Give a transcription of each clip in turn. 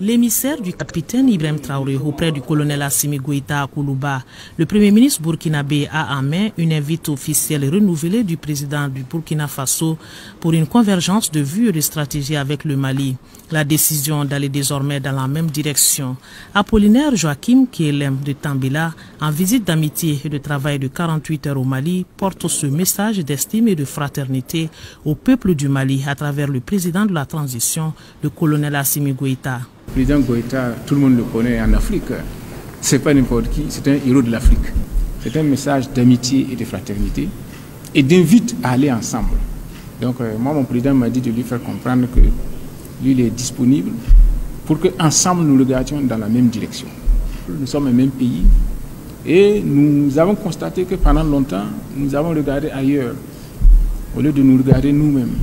L'émissaire du capitaine Ibrahim Traoré auprès du colonel Assimi Goïta à Koulouba, le Premier ministre burkinabé a en main une invite officielle renouvelée du président du Burkina Faso pour une convergence de vues et de stratégie avec le Mali. La décision d'aller désormais dans la même direction. Apollinaire Joachim Kielem de Tambela, en visite d'amitié et de travail de 48 heures au Mali, porte ce message d'estime et de fraternité au peuple du Mali à travers le président de la transition, le colonel Assimi Goïta. Le président Goïta, tout le monde le connaît en Afrique. C'est pas n'importe qui, c'est un héros de l'Afrique. C'est un message d'amitié et de fraternité et d'invite à aller ensemble. Donc moi, mon président m'a dit de lui faire comprendre que lui, il est disponible pour qu'ensemble nous regardions dans la même direction. Nous sommes un même pays et nous avons constaté que pendant longtemps, nous avons regardé ailleurs au lieu de nous regarder nous-mêmes.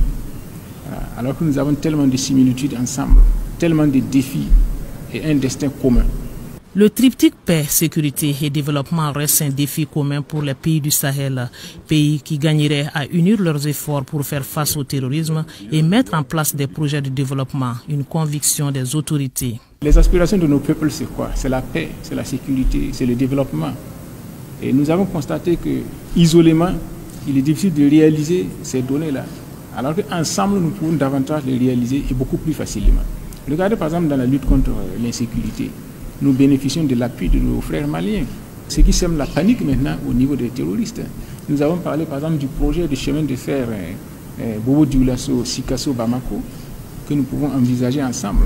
Alors que nous avons tellement de similitudes ensemble, tellement de défis et un destin commun. Le triptyque paix, sécurité et développement reste un défi commun pour les pays du Sahel, pays qui gagneraient à unir leurs efforts pour faire face au terrorisme et mettre en place des projets de développement, une conviction des autorités. Les aspirations de nos peuples, c'est quoi? C'est la paix, c'est la sécurité, c'est le développement. Et nous avons constaté que, isolément, il est difficile de réaliser ces données-là, alors qu'ensemble, nous pouvons davantage les réaliser et beaucoup plus facilement. Regardez par exemple dans la lutte contre l'insécurité. Nous bénéficions de l'appui de nos frères maliens, ce qui sème la panique maintenant au niveau des terroristes. Nous avons parlé par exemple du projet de chemin de fer Bobo-Dioulasso, Sikasso-Bamako, que nous pouvons envisager ensemble.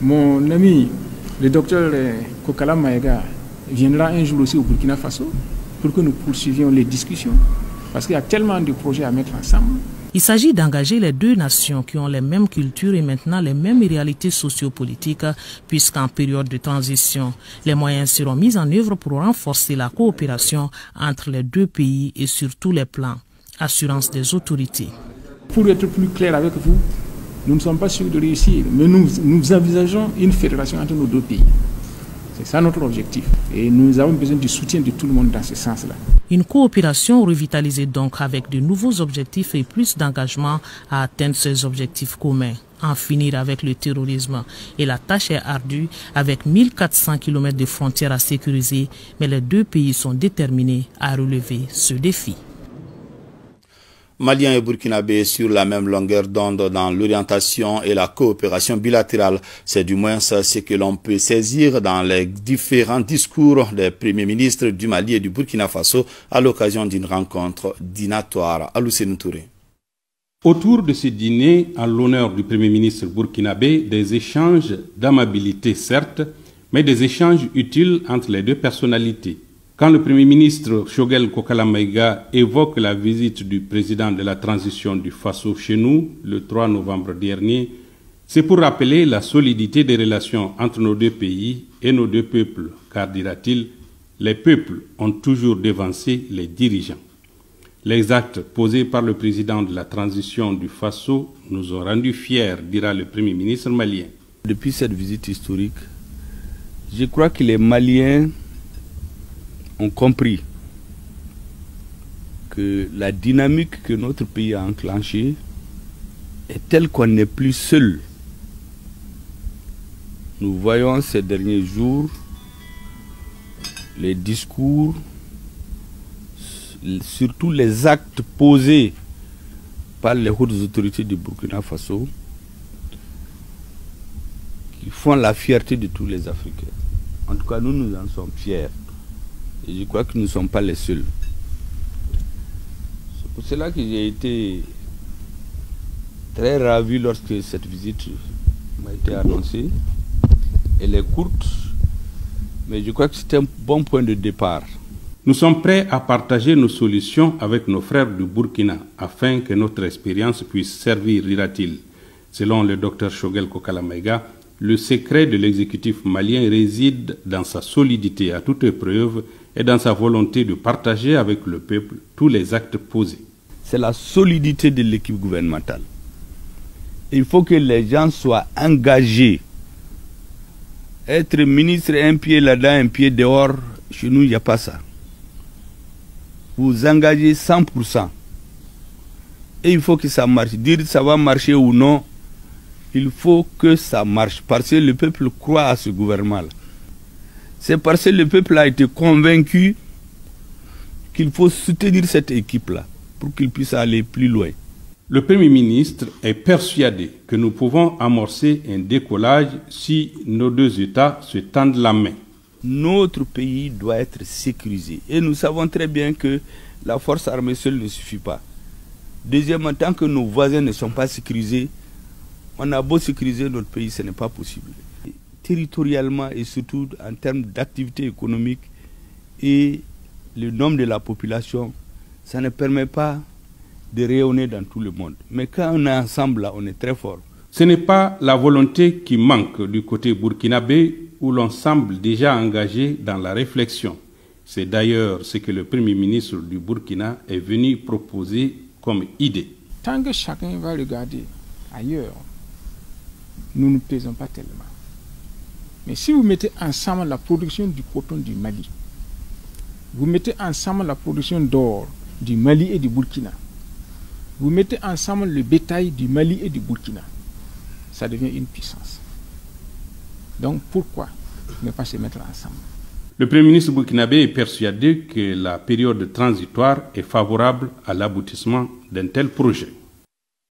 Mon ami, le docteur Kokala Maïga, viendra un jour aussi au Burkina Faso pour que nous poursuivions les discussions, parce qu'il y a tellement de projets à mettre ensemble. Il s'agit d'engager les deux nations qui ont les mêmes cultures et maintenant les mêmes réalités sociopolitiques, puisqu'en période de transition, les moyens seront mis en œuvre pour renforcer la coopération entre les deux pays et sur tous les plans. Assurance des autorités. Pour être plus clair avec vous, nous ne sommes pas sûrs de réussir, mais nous envisageons une fédération entre nos deux pays. C'est ça notre objectif. Et nous avons besoin du soutien de tout le monde dans ce sens-là. Une coopération revitalisée donc avec de nouveaux objectifs et plus d'engagement à atteindre ces objectifs communs. En finir avec le terrorisme. Et la tâche est ardue avec 1400 km de frontières à sécuriser, mais les deux pays sont déterminés à relever ce défi. Maliens et Burkinabés sur la même longueur d'onde dans l'orientation et la coopération bilatérale. C'est du moins ce que l'on peut saisir dans les différents discours des premiers ministres du Mali et du Burkina Faso à l'occasion d'une rencontre dînatoire à Lucien Touré. Autour de ce dîner, en l'honneur du Premier ministre burkinabé, des échanges d'amabilité certes, mais des échanges utiles entre les deux personnalités. Quand le Premier ministre Choguel Kokala Maïga évoque la visite du président de la transition du Faso chez nous le 3 novembre dernier, c'est pour rappeler la solidité des relations entre nos deux pays et nos deux peuples, car, dira-t-il, les peuples ont toujours devancé les dirigeants. Les actes posés par le président de la transition du Faso nous ont rendus fiers, dira le Premier ministre malien. Depuis cette visite historique, je crois que les Maliens ont compris que la dynamique que notre pays a enclenchée est telle qu'on n'est plus seul. Nous voyons ces derniers jours les discours, surtout les actes posés par les hautes autorités du Burkina Faso, qui font la fierté de tous les Africains. En tout cas, nous en sommes fiers. Et je crois que nous ne sommes pas les seuls. C'est pour cela que j'ai été très ravi lorsque cette visite m'a été annoncée. Elle est courte, mais je crois que c'est un bon point de départ. Nous sommes prêts à partager nos solutions avec nos frères du Burkina afin que notre expérience puisse servir, dira-t-il. Selon le docteur Choguel Kokala Maïga, le secret de l'exécutif malien réside dans sa solidité à toute épreuve et dans sa volonté de partager avec le peuple tous les actes posés. C'est la solidité de l'équipe gouvernementale. Il faut que les gens soient engagés. Être ministre, un pied là-dedans, un pied dehors, chez nous, il n'y a pas ça. Vous engagez 100%. Et il faut que ça marche. Dire ça va marcher ou non, Il faut que ça marche parce que le peuple croit à ce gouvernement-là. C'est parce que le peuple a été convaincu qu'il faut soutenir cette équipe-là pour qu'il puisse aller plus loin. Le Premier ministre est persuadé que nous pouvons amorcer un décollage si nos deux États se tendent la main. Notre pays doit être sécurisé. Et nous savons très bien que la force armée seule ne suffit pas. Deuxièmement, tant que nos voisins ne sont pas sécurisés, on a beau sécuriser notre pays, ce n'est pas possible. Territorialement et surtout en termes d'activité économique et le nombre de la population, ça ne permet pas de rayonner dans tout le monde. Mais quand on est ensemble, là, on est très fort. Ce n'est pas la volonté qui manque du côté burkinabé où l'on semble déjà engagé dans la réflexion. C'est d'ailleurs ce que le Premier ministre du Burkina est venu proposer comme idée. Tant que chacun va regarder ailleurs, nous ne pesons pas tellement. Mais si vous mettez ensemble la production du coton du Mali, vous mettez ensemble la production d'or du Mali et du Burkina, vous mettez ensemble le bétail du Mali et du Burkina, ça devient une puissance. Donc pourquoi ne pas se mettre ensemble? Le Premier ministre burkinabé est persuadé que la période transitoire est favorable à l'aboutissement d'un tel projet.